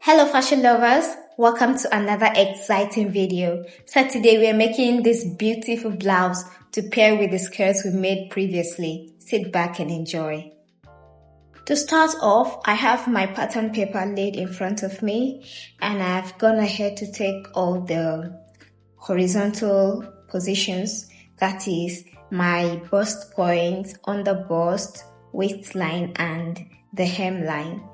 Hello fashion lovers, welcome to another exciting video. So today we are making this beautiful blouse to pair with the skirts we made previously. Sit back and enjoy. To start off, I have my pattern paper laid in front of me and I've gone ahead to take all the horizontal positions, that is my bust point, under bust, waistline and the hemline.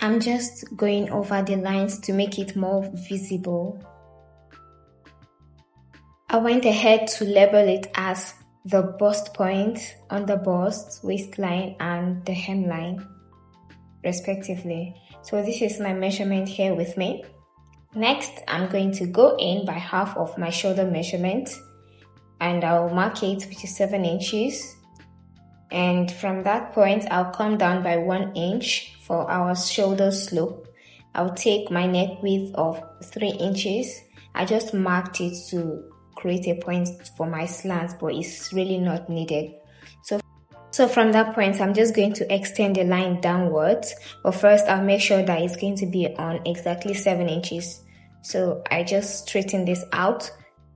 I'm just going over the lines to make it more visible. I went ahead to label it as the bust point, under bust, waistline and the hemline respectively. So this is my measurement here with me. Next, I'm going to go in by half of my shoulder measurement and I'll mark it, which is 7 inches. And from that point, I'll come down by 1 inch for our shoulder slope. I'll take my neck width of 3 inches. I just marked it to create a point for my slants, but it's really not needed. So from that point, I'm just going to extend the line downwards. But first, I'll make sure that it's going to be on exactly 7 inches. So I just straighten this out.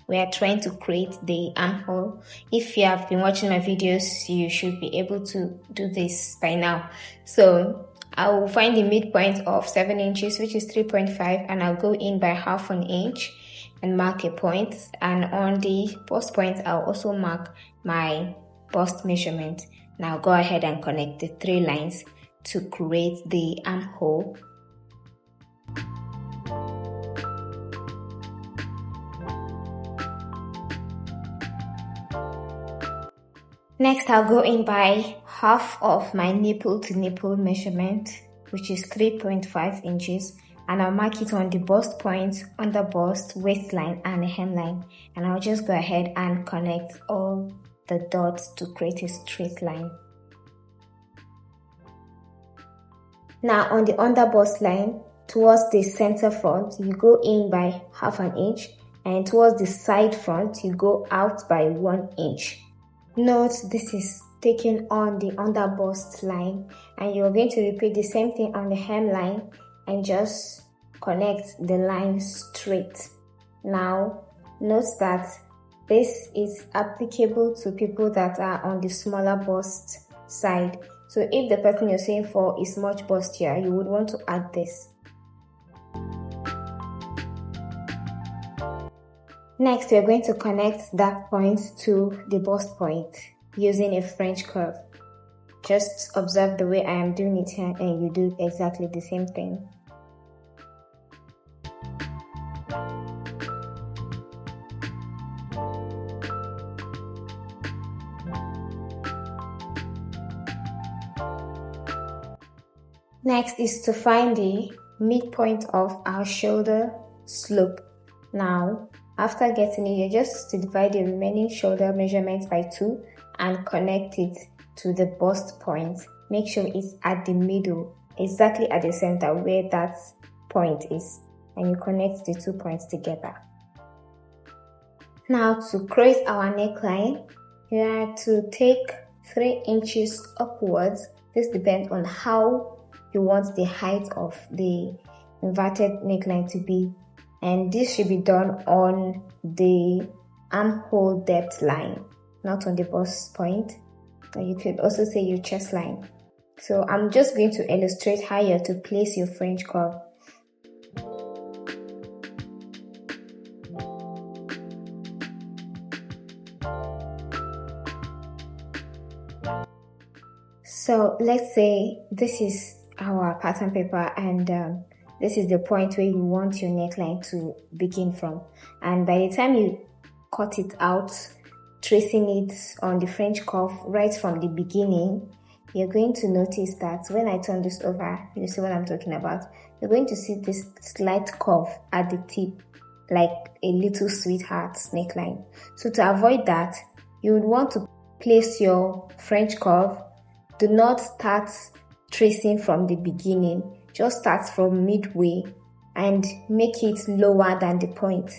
We are trying to create the armhole. If you have been watching my videos, you should be able to do this by now. So I will find the midpoint of 7 inches, which is 3.5, and I'll go in by half an inch and mark a point. And on the bust point, I'll also mark my bust measurement. Now go ahead and connect the 3 lines to create the armhole. Next, I'll go in by half of my nipple to nipple measurement, which is 3.5 inches, and I'll mark it on the bust point, under bust, waistline, and the hemline. And I'll just go ahead and connect all the dots to create a straight line. Now, on the under bust line, towards the center front, you go in by half an inch, and towards the side front, you go out by 1 inch. Note this is taken on the under bust line, and you're going to repeat the same thing on the hemline and just connect the line straight. Now note that this is applicable to people that are on the smaller bust side. So if the person you're saying for is much bustier, you would want to add this. Next, we're going to connect that point to the bust point using a French curve. Just observe the way I am doing it here and you do exactly the same thing. Next is to find the midpoint of our shoulder slope. Now, after getting it, you just to divide the remaining shoulder measurements by 2 and connect it to the bust point. Make sure it's at the middle, exactly at the center where that point is, and you connect the 2 points together. Now, to create our neckline, you are to take 3 inches upwards. This depends on how you want the height of the inverted neckline to be. And this should be done on the armhole depth line, not on the bust point. Or you could also say your chest line. So I'm just going to illustrate how you have to place your French curve. So let's say this is our pattern paper and this is the point where you want your neckline to begin from. And by the time you cut it out, tracing it on the French curve right from the beginning, you're going to notice that when I turn this over, you see what I'm talking about. You're going to see this slight curve at the tip, like a little sweetheart neckline. So to avoid that, you would want to place your French curve. Do not start tracing from the beginning. Just start from midway and make it lower than the point.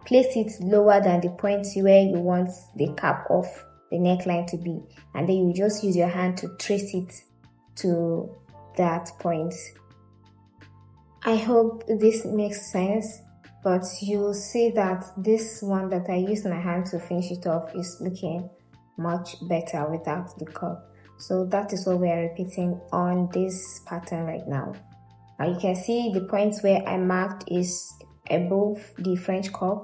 Place it lower than the point where you want the cap of the neckline to be, and then you just use your hand to trace it to that point. I hope this makes sense, but you'll see that this one that I used my hand to finish it off is looking much better without the curve. So that is what we are repeating on this pattern right now. You can see the points where I marked is above the French curve,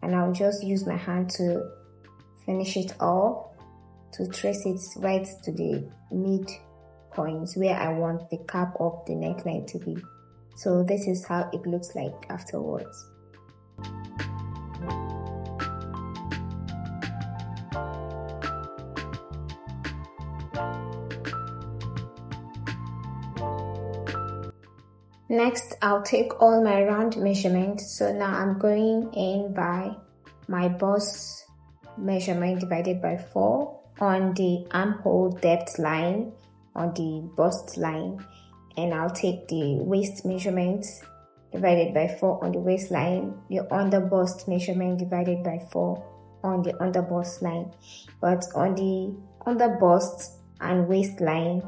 and I'll just use my hand to finish it off, to trace it right to the mid point where I want the cap of the neckline to be. So this is how it looks like afterwards. Next, I'll take all my round measurements. So now I'm going in by my bust measurement divided by 4 on the armhole depth line, on the bust line, and I'll take the waist measurement divided by 4 on the waistline, the under bust measurement divided by 4 on the under bust line. But on the under bust and waistline,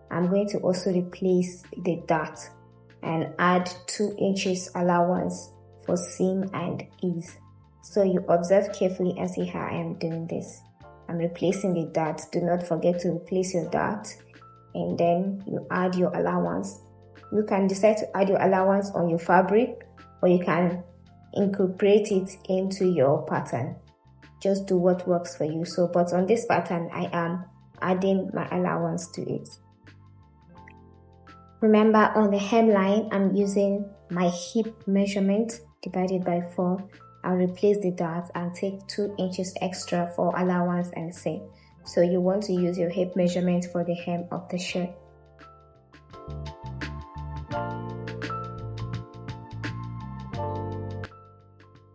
I'm going to also replace the dart and add 2 inches allowance for seam and ease. So you observe carefully and see how I am doing this. I'm replacing the dart. Do not forget to replace your dart, and then you add your allowance. You can decide to add your allowance on your fabric, or you can incorporate it into your pattern. Just do what works for you. So, but on this pattern, I am adding my allowance to it. Remember, on the hemline, I'm using my hip measurement divided by 4. I'll replace the dart and take 2 inches extra for allowance and seam. So you want to use your hip measurement for the hem of the shirt.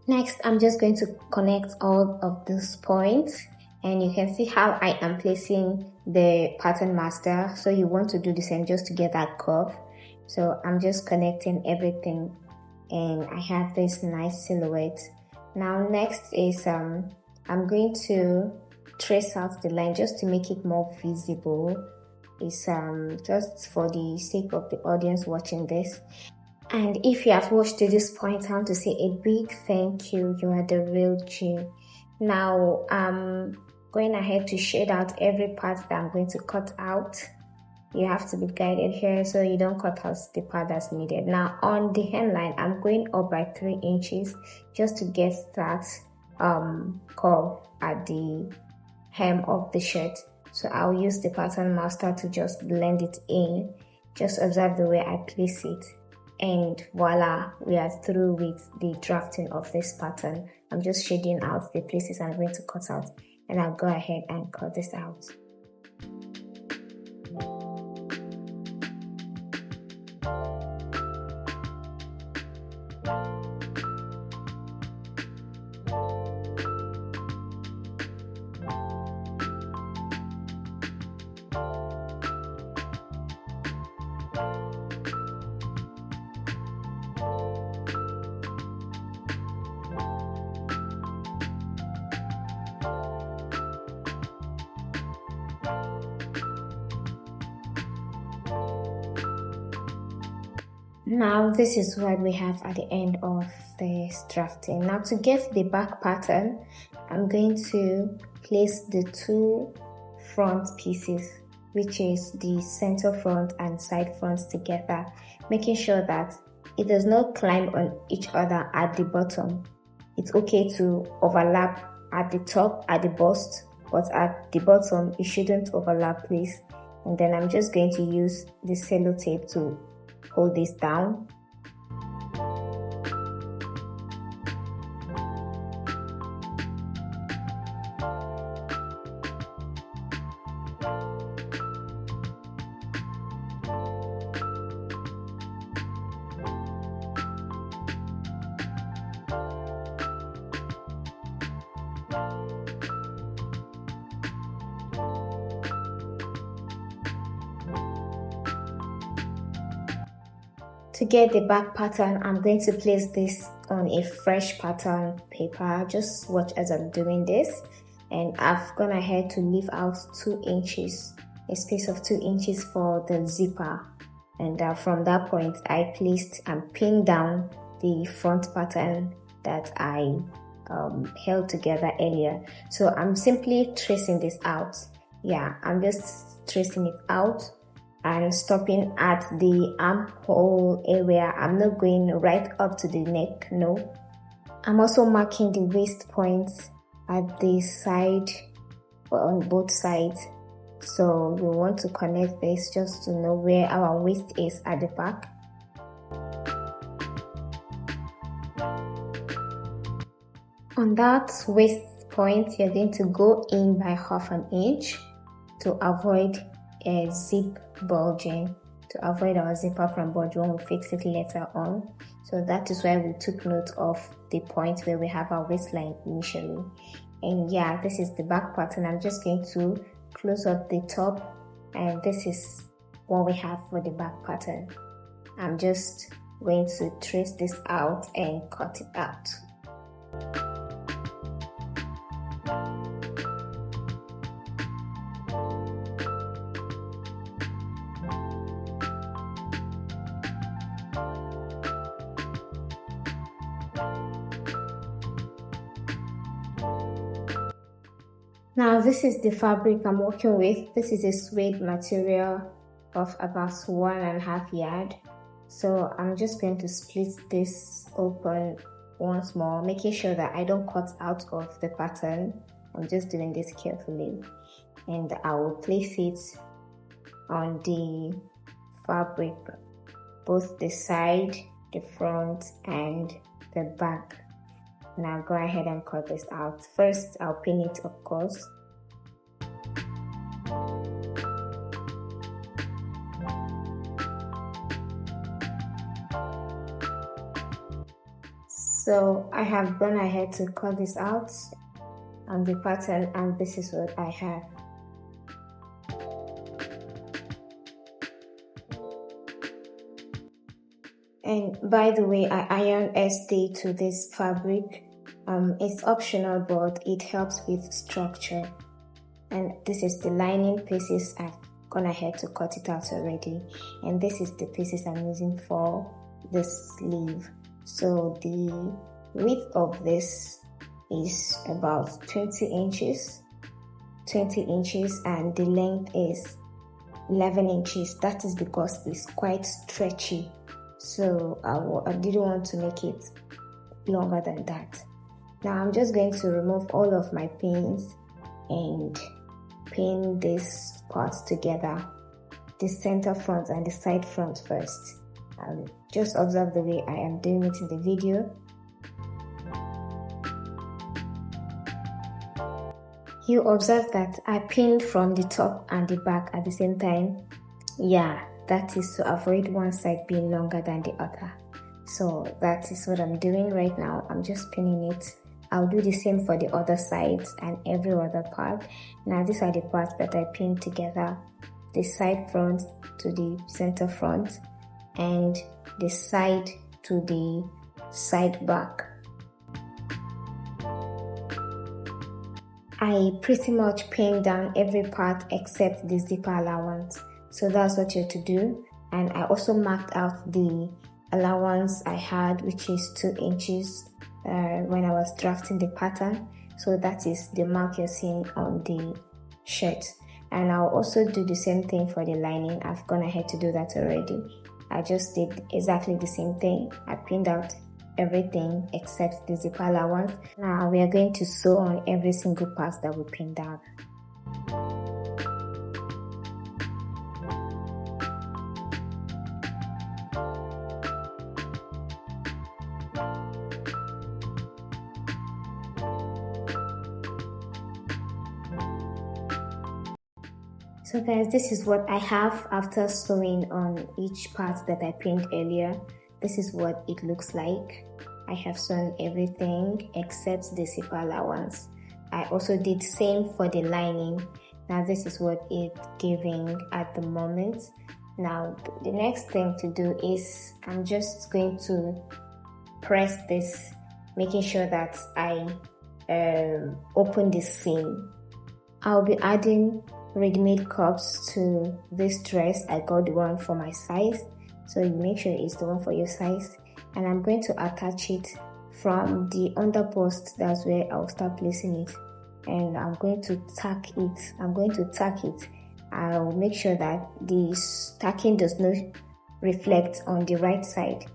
Next, I'm just going to connect all of these points, and you can see how I am placing the pattern master. So you want to do the same just to get that curve. So I'm just connecting everything, and I have this nice silhouette. Now next is I'm going to trace out the line just to make it more visible. It's just for the sake of the audience watching this. And if you have watched to this point, I want to say a big thank you. You are the real G. Now I'm going ahead to shade out every part that I'm going to cut out. You have to be guided here so you don't cut out the part that's needed. Now on the hemline, I'm going up by 3 inches just to get that curve at the hem of the shirt. So I'll use the pattern master to just blend it in. Just observe the way I place it, and voila, we are through with the drafting of this pattern. I'm just shading out the places I'm going to cut out, and I'll go ahead and cut this out. Now this is what we have at the end of this drafting. Now to get the back pattern, I'm going to place the 2 front pieces, which is the center front and side fronts together, making sure that it does not climb on each other at the bottom. It's okay to overlap at the top, at the bust, but at the bottom it shouldn't overlap, please. And then I'm just going to use the cello tape to hold this down. To To get the back pattern, I'm going to place this on a fresh pattern paper. Just watch as I'm doing this. And I've gone ahead to leave out 2 inches, a space of 2 inches for the zipper. And from that point, I placed and pinned down the front pattern that I held together earlier. So I'm simply tracing this out. Yeah, I'm just tracing it out and stopping at the armhole area. I'm not going right up to the neck, no. I'm also marking the waist points at the side or on both sides. So we want to connect this just to know where our waist is at the back. On that waist point, you're going to go in by 1/2 inch to avoid a zip bulging, to avoid our zipper from bulging when we fix it later on. So that is why we took note of the point where we have our waistline initially. And yeah, this is the back pattern. I'm just going to close up the top, and this is what we have for the back pattern. I'm just going to trace this out and cut it out. Now this is the fabric I'm working with. This is a suede material of about 1.5 yards. So I'm just going to split this open once more, making sure that I don't cut out of the pattern. I'm just doing this carefully, and I will place it on the fabric, both the side, the front, and the back. Now go ahead and cut this out. First, I'll pin it, of course. So I have gone ahead to cut this out on the pattern, and this is what I have. And by the way, I iron stay to this fabric. It's optional, but it helps with structure. And this is the lining pieces. I've gone ahead to cut it out already. And this is the pieces I'm using for the sleeve. So the width of this is about 20 inches, and the length is 11 inches. That is because it's quite stretchy. So I didn't want to make it longer than that. Now I'm just going to remove all of my pins and pin these parts together, the center front and the side front first. Just observe the way I am doing it in the video. You observe that I pinned from the top and the back at the same time. Yeah, that is to avoid one side being longer than the other. So that is what I'm doing right now. I'm just pinning it. I'll do the same for the other sides and every other part. Now these are the parts that I pinned together. The side front to the center front and the side to the side back. I pretty much pinned down every part except the zipper allowance. So that's what you're to do. And I also marked out the allowance I had, which is 2 inches when I was drafting the pattern. So that is the mark you're seeing on the shirt. And I'll also do the same thing for the lining. I've gone ahead to do that already. I just did exactly the same thing. I pinned out everything except the zipper allowance. Now we are going to sew on every single part that we pinned out. So guys, this is what I have after sewing on each part that I pinned earlier. This is what it looks like. I have sewn everything except the zipper allowance. I also did same for the lining. Now this is what it's giving at the moment. Now the next thing to do is I'm just going to press this, making sure that I open the seam. I'll be adding ready-made cups to this dress. I got the one for my size, so you make sure it's the one for your size, and I'm going to attach it from the under bust. That's where I'll start placing it, and I'm going to tack it. I'll make sure that the tacking does not reflect on the right side.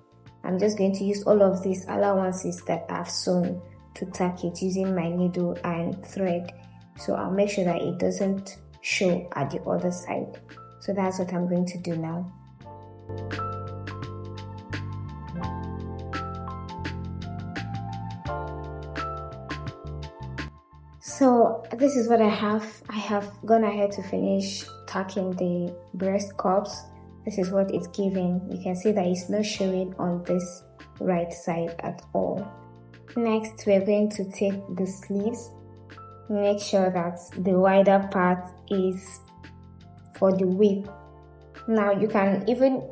I'm just going to use all of these allowances that I've sewn to tack it using my needle and thread. So I'll make sure that it doesn't show at the other side. So that's what I'm going to do now. So this is what I have. I have gone ahead to finish tacking the breast cups. This is what it's giving. You can see that it's not showing on this right side at all. Next, we're going to take the sleeves. Make sure that the wider part is for the width. Now you can even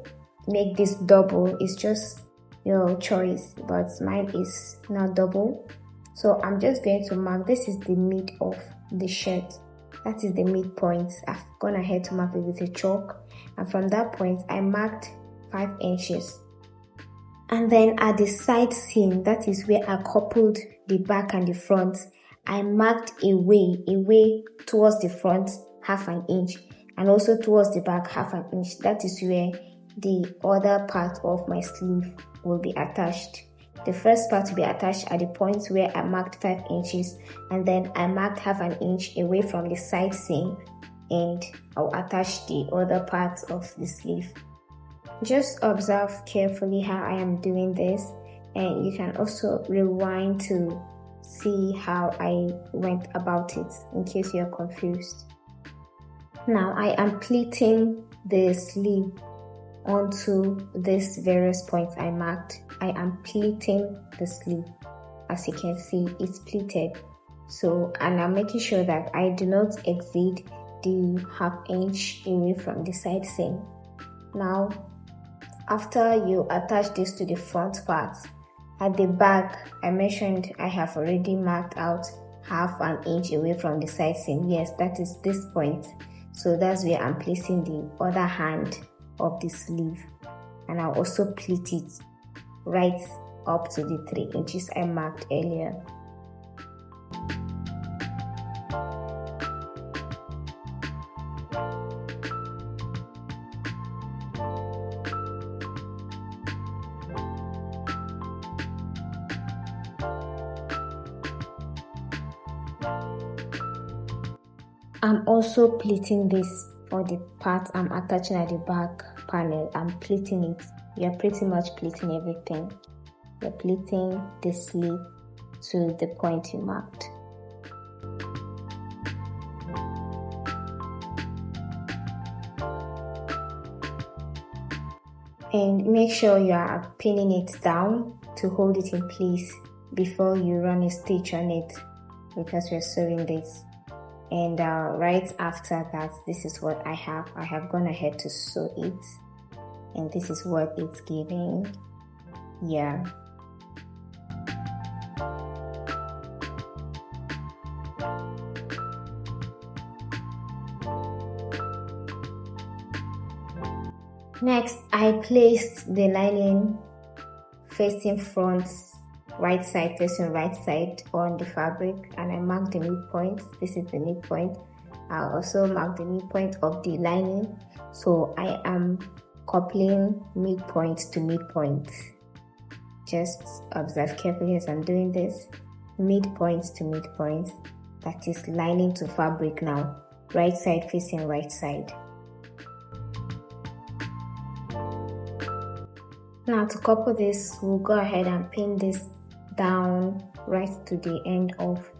make this double. It's just your choice, but mine is not double. So I'm just going to mark, this is the mid of the shirt. That is the midpoint. I've gone ahead to mark it with a chalk. And from that point, I marked 5 inches. And then at the side seam, that is where I coupled the back and the front. I marked away towards the front, 1/2 inch. And also towards the back, 1/2 inch. That is where the other part of my sleeve will be attached. The first part will be attached at the point where I marked 5 inches, and then I marked 1/2 inch away from the side seam, and I'll attach the other parts of the sleeve. Just observe carefully how I am doing this, and you can also rewind to see how I went about it in case you're confused. Now I am pleating the sleeve onto these various points I marked. I am pleating the sleeve. As you can see, it's pleated. So, and I'm making sure that I do not exceed the 1/2 inch away from the side seam. Now, after you attach this to the front part, at the back, I mentioned I have already marked out 1/2 inch away from the side seam. Yes, that is this point. So that's where I'm placing the other hand of the sleeve, and I'll also pleat it right up to the 3 inches I marked earlier. I'm also pleating this for the part I'm attaching at the back panel. I'm pleating it. You're pretty much pleating everything. You're pleating the sleeve to the point you marked. And make sure you are pinning it down to hold it in place before you run a stitch on it, because we're sewing this. And right after that, this is what I have. I have gone ahead to sew it, and this is what it's giving. Yeah. Next, I placed the lining facing front, right side facing right side on the fabric, and I marked the midpoint. This is the midpoint. I also marked the midpoint of the lining, so I am coupling midpoint to midpoint. Just observe carefully as I'm doing this. Midpoint to midpoint, that is lining to fabric now, right side facing right side. Now to couple this, we'll go ahead and pin this down right to the end of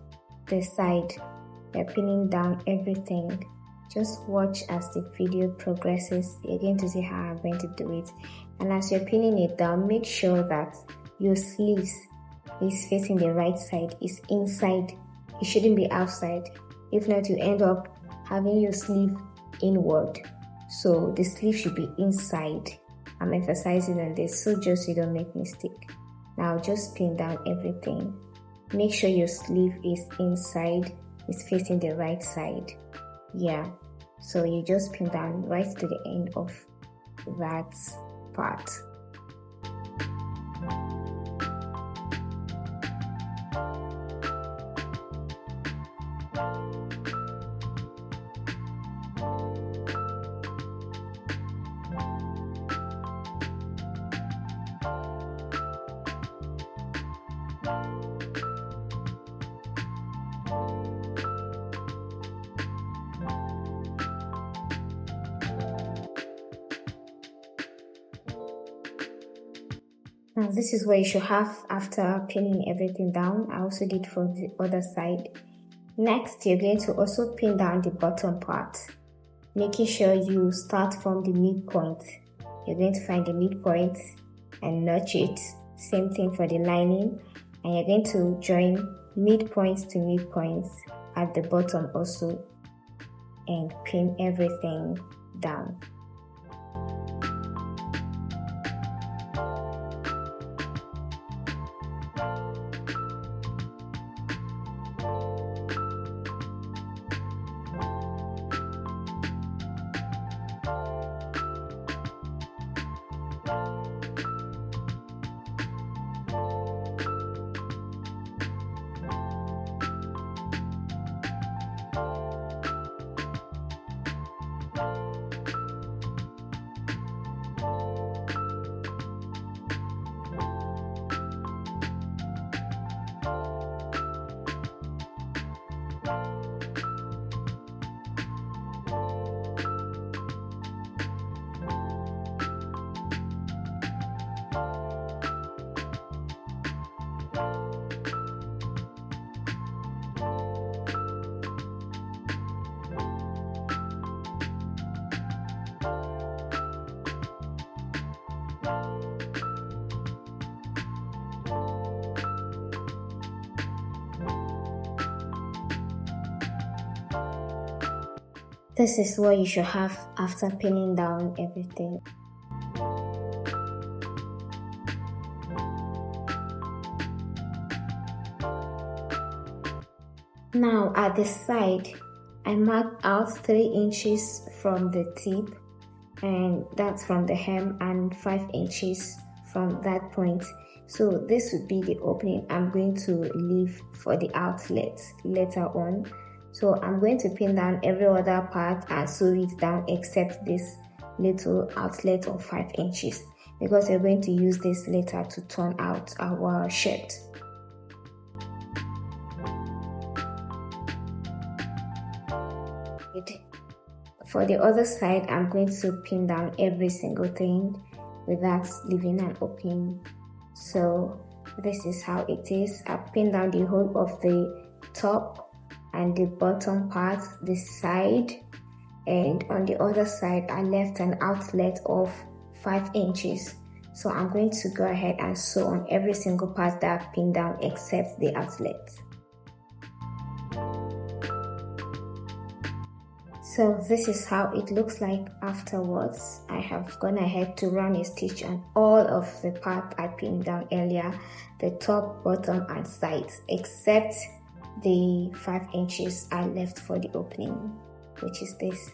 the side. We're pinning down everything. Just watch as the video progresses. You're going to see how I'm going to do it. And as you're pinning it down, make sure that your sleeves is facing the right side, is inside. It shouldn't be outside. If not, you end up having your sleeve inward. so the sleeve should be inside. I'm emphasizing on this so just you don't make mistake. Now just pin down everything. Make sure your sleeve is inside, is facing the right side. Yeah, so you just pin down right to the end of that part. Now this is what you should have after pinning everything down. I also did from the other side. Next, you're going to also pin down the bottom part, making sure you start from the midpoint. You're going to find the midpoint and notch it. Same thing for the lining. And you're going to join midpoints to midpoints at the bottom also and pin everything down. This is what you should have after pinning down everything. Now at the side, I marked out 3 inches from the tip, and that's from the hem, and 5 inches from that point. So this would be the opening I'm going to leave for the outlet later on. So I'm going to pin down every other part and sew it down except this little outlet of 5 inches because we're going to use this later to turn out our shirt. For the other side, I'm going to pin down every single thing without leaving an opening. So this is how it is. I pinned down the whole of the top and the bottom part, this side, and on the other side I left an outlet of 5 inches. So I'm going to go ahead and sew on every single part that I pinned down except the outlet. So this is how it looks like afterwards. I have gone ahead to run a stitch on all of the part I pinned down earlier, the top, bottom and sides, except the 5 inches I left for the opening, which is this.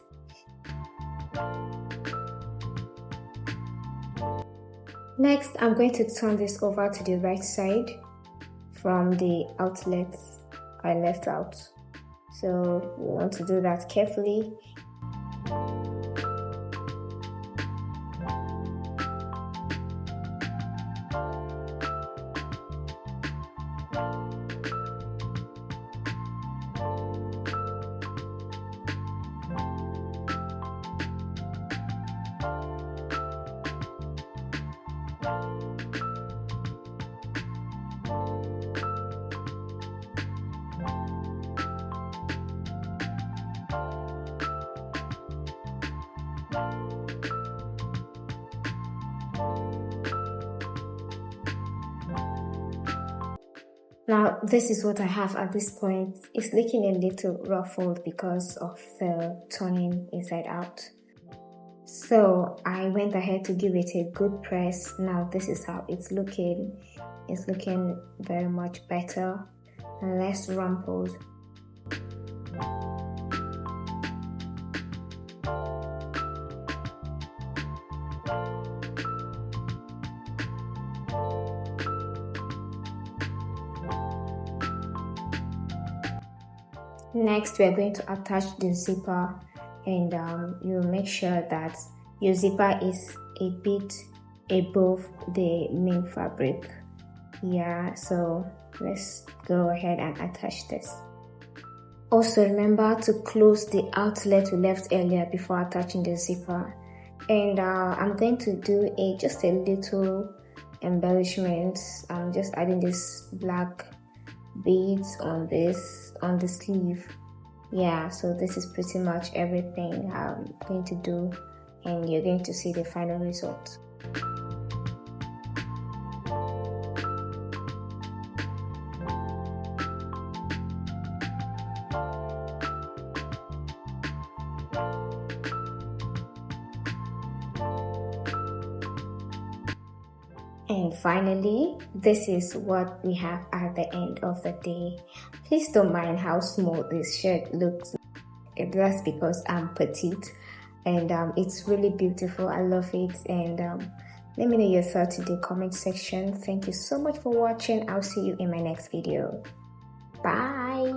Next, I'm going to turn this over to the right side from the outlets I left out. So we want to do that carefully. Now this is what I have at this point. It's looking a little ruffled because of the turning inside out. So I went ahead to give it a good press. Now this is how it's looking. It's looking very much better and less rumpled. Next, we are going to attach the zipper, and you make sure that your zipper is a bit above the main fabric. Yeah, so let's go ahead and attach this. Also remember to close the outlet we left earlier before attaching the zipper. And I'm going to do just a little embellishment. I'm just adding this black beads on the sleeve. Yeah, so this is pretty much everything I'm going to do, and you're going to see the final result. And finally, this is what we have at the end of the day. Please don't mind how small this shirt looks. That's because I'm petite, and it's really beautiful. I love it. And let me know your thoughts in the comment section. Thank you so much for watching. I'll see you in my next video. Bye.